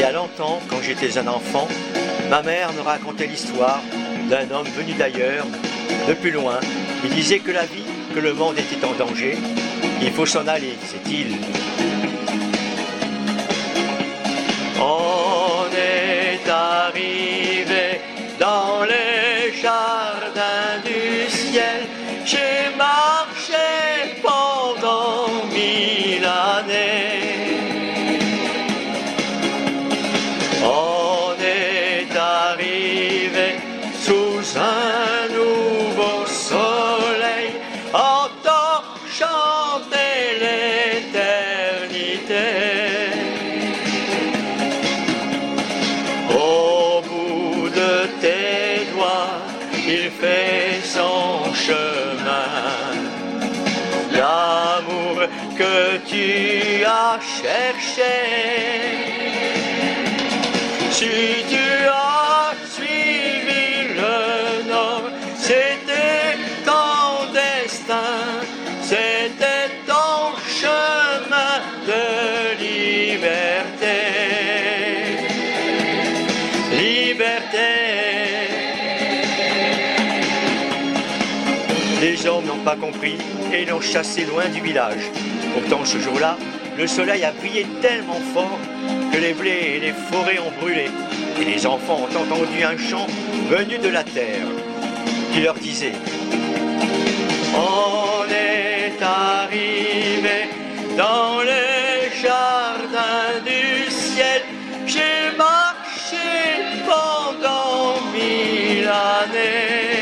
y a longtemps, quand j'étais un enfant, ma mère me racontait l'histoire d'un homme venu d'ailleurs, de plus loin. Il disait que la vie, que le monde était en danger. Il faut s'en aller, disait-il. On est arrivé dans les jardins du ciel. J'ai marché pendant 1000 années. On est arrivé sous un nouveau soleil, entend chanter l'éternité. Au bout de tes doigts, il fait son chemin. L'amour que tu as cherché. Si tu as suivi le nord, c'était ton destin, c'était ton chemin de liberté. Liberté. Les hommes n'ont pas compris et l'ont chassé loin du village. Pourtant, ce jour-là, le soleil a brillé tellement fort que les blés et les forêts ont brûlé. Et les enfants ont entendu un chant venu de la terre qui leur disait: on est arrivé dans les jardins du ciel. J'ai marché pendant 1000 années.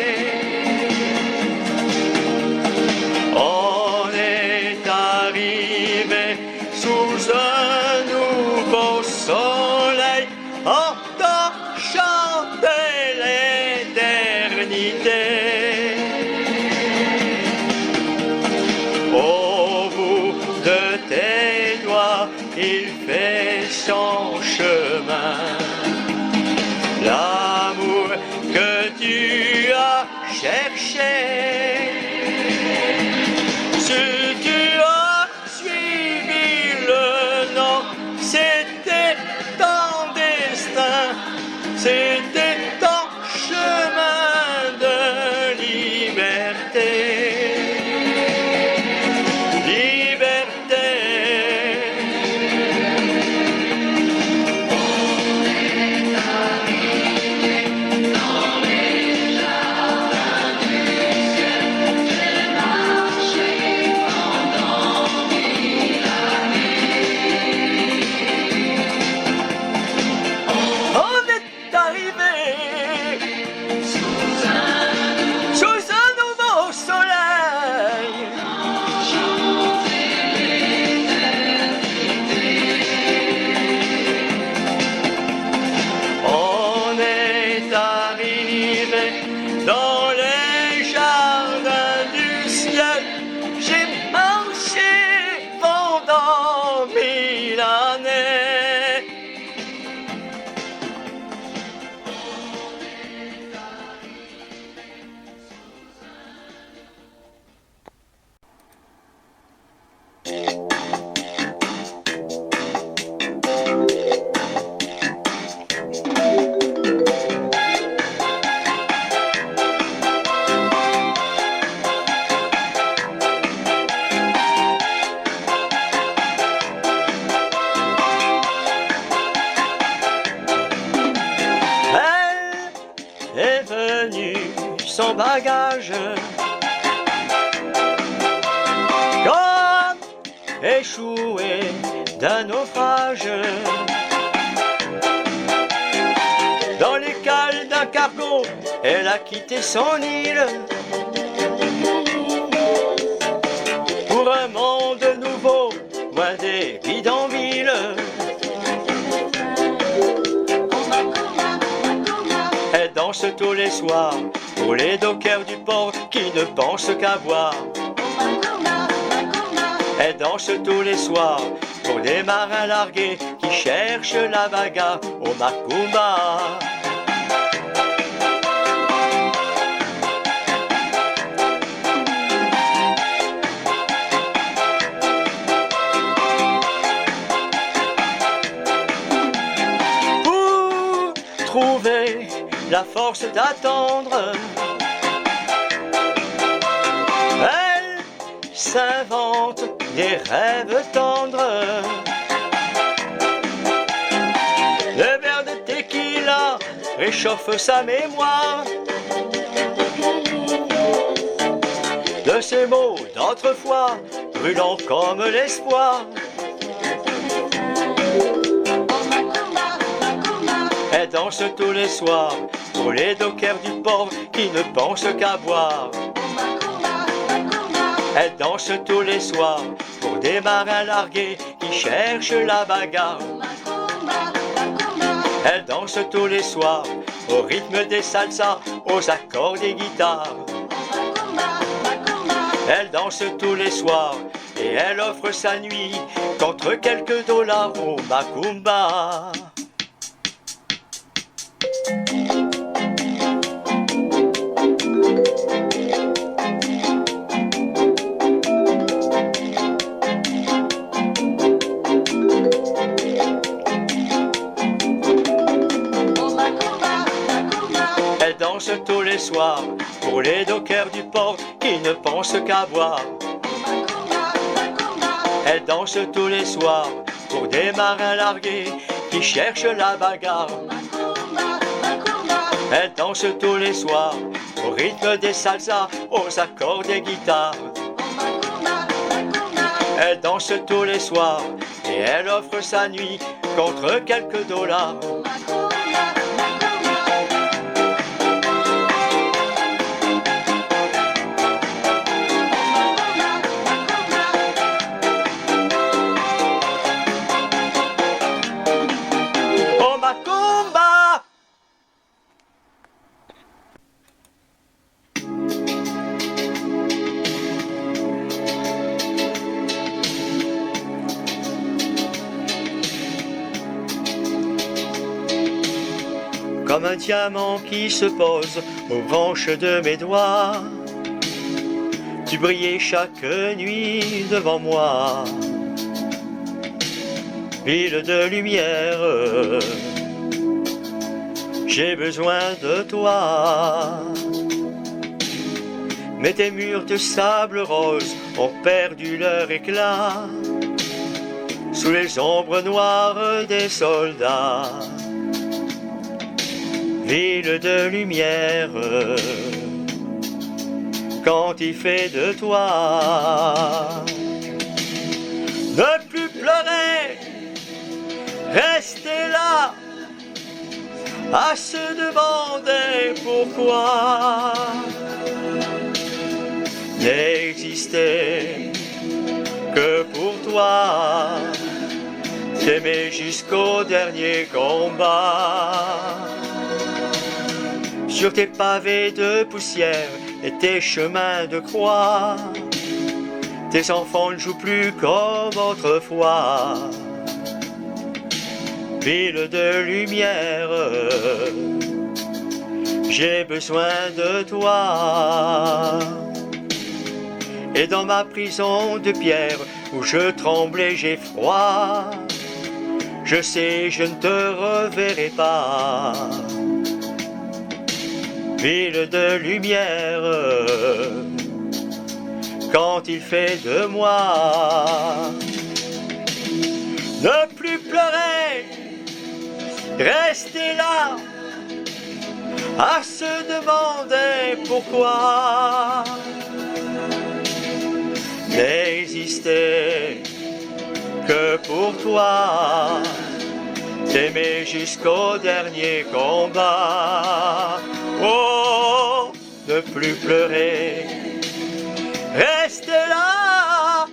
On est arrivé sous un nouveau soleil, entend chanter l'éternité. Au bout de tes doigts, il fait son chemin. L'amour que tu as cherché. Si tu as suivi le nom, c'était ton destin, c'était ton chemin de liberté. Liberté. On est arrivé dans les jardins du ciel. J'ai marché pendant 1000 années. On est arrivé sous un nouveau soleil. On est arrivé dans les jardins du ciel. J'ai marché pendant 1000 années. Elle est venue sans bagage, comme échouée d'un naufrage, dans les cales d'un cargo. Elle a quitté son île pour un monde nouveau, loin des bidonvilles. Elle danse tous les soirs pour les dockers du port qui ne pensent qu'à boire. Elle danse tous les soirs pour les marins largués qui cherchent la bagarre au Macumba. la force d'attendre. Elle s'invente des rêves tendres. Le verre de tequila réchauffe sa mémoire de ces mots d'autrefois, brûlants comme l'espoir. Elle danse tous les soirs pour les dockers du port qui ne pensent qu'à boire. Elle danse tous les soirs pour des marins largués qui cherchent la bagarre. Elle danse tous les soirs au rythme des salsas, aux accords des guitares. Elle danse tous les soirs et elle offre sa nuit contre quelques dollars au Macumba. Elle danse tous les soirs pour les dockers du port qui ne pensent qu'à boire. Elle danse tous les soirs pour des marins largués qui cherchent la bagarre. Elle danse tous les soirs au rythme des salsas, aux accords des guitares. Elle danse tous les soirs et elle offre sa nuit contre quelques dollars. Comme un diamant qui se pose aux branches de mes doigts, tu brillais chaque nuit devant moi. Ville de lumière, j'ai besoin de toi. Mais tes murs de sable rose ont perdu leur éclat sous les ombres noires des soldats. Ville de lumière, quand il fait de toi, ne plus pleurer, rester là, à se demander pourquoi n'exister que pour toi, t'aimer jusqu'au dernier combat. Sur tes pavés de poussière et tes chemins de croix, tes enfants ne jouent plus comme autrefois. Ville de lumière, j'ai besoin de toi. Et dans ma prison de pierre où je tremblais, j'ai froid, je sais, je ne te reverrai pas. Ville de lumière, quand il fait de moi, ne plus pleurer, rester là, à se demander pourquoi n'exister que pour toi, t'aimer jusqu'au dernier combat. Oh, ne plus pleurer, rester là,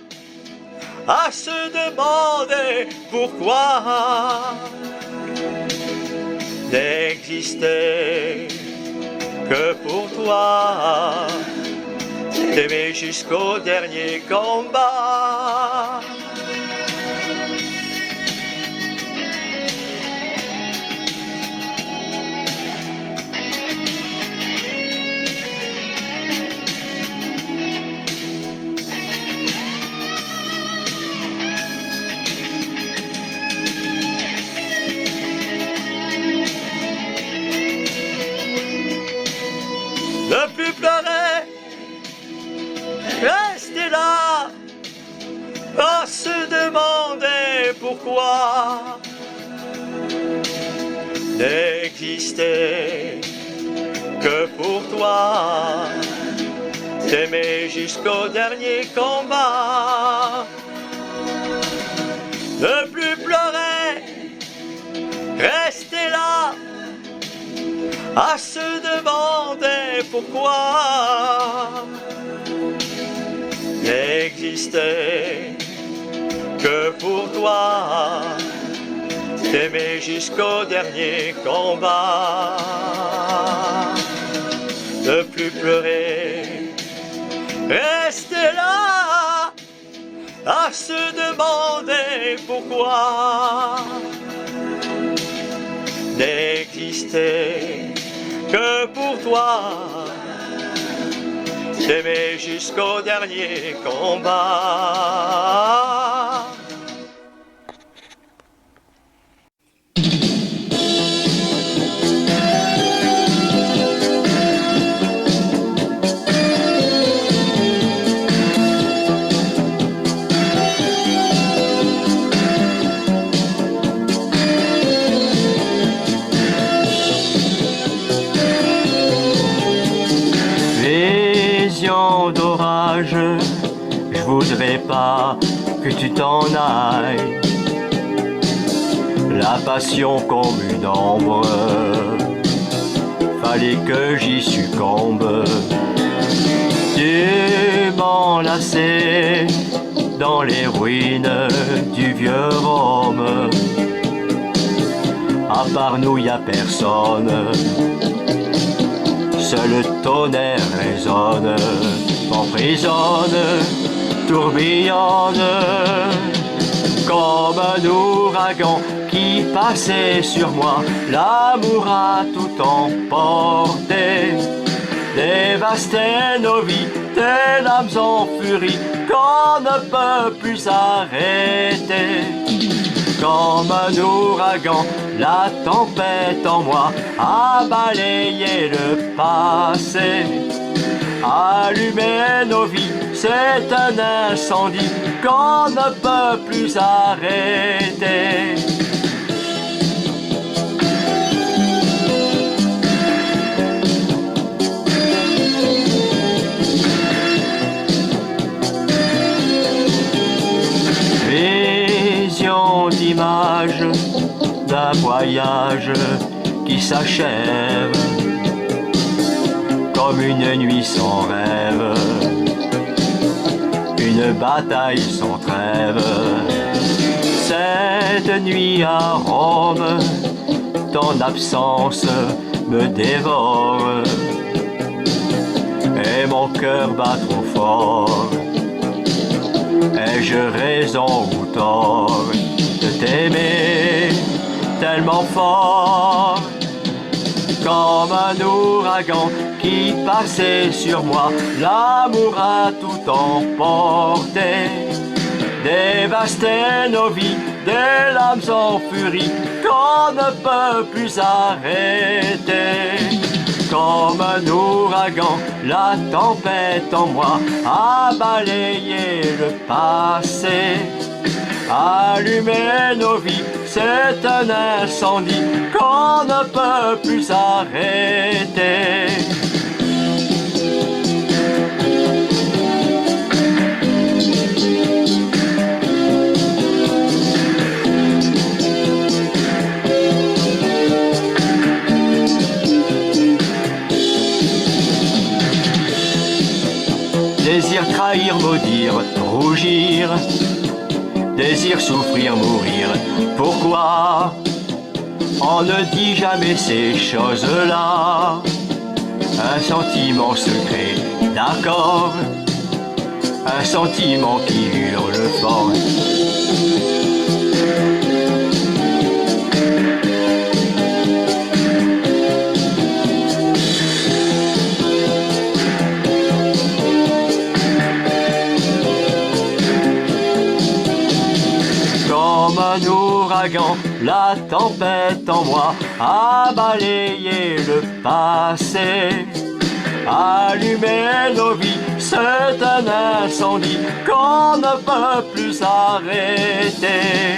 à se demander pourquoi n'exister que pour toi, t'aimer jusqu'au dernier combat. pourquoi n'exister que pour toi, t'aimer jusqu'au dernier combat, ne plus pleurer, rester là, à se demander pourquoi n'exister que pour toi, t'aimer jusqu'au dernier combat, ne plus pleurer, rester là, à se demander pourquoi n'exister que pour toi, t'aimer jusqu'au dernier combat. D'orage, je voudrais pas que tu t'en ailles. La passion comme une ombre, fallait que j'y succombe. Tu m'enlaçais dans les ruines du vieux Rome. À part nous y a personne, seul le tonnerre résonne, m'emprisonne, tourbillonne, comme un ouragan qui passait sur moi. L'amour a tout emporté, dévasté nos vies, tes âmes en furie qu'on ne peut plus arrêter. Comme un ouragan, la tempête en moi a balayé le passé. Allumer nos vies, c'est un incendie qu'on ne peut plus arrêter. Vision d'image d'un voyage qui s'achève, comme une nuit sans rêve, une bataille sans trêve. Cette nuit à Rome, ton absence me dévore, et mon cœur bat trop fort. Ai-je raison ou tort de t'aimer tellement fort? Comme un ouragan qui passait sur moi, l'amour a tout emporté, dévasté nos vies, des lames en furie qu'on ne peut plus arrêter. Comme un ouragan, la tempête en moi a balayé le passé. Allumer nos vies, c'est un incendie qu'on ne peut plus arrêter. Désir trahir, maudire, rougir, désir souffrir, mourir. Pourquoi on ne dit jamais ces choses-là? Un sentiment secret, d'accord, un sentiment qui hurle fort. Comme un ouragan, la tempête en moi a balayé le passé. Allumer nos vies, c'est un incendie qu'on ne peut plus arrêter.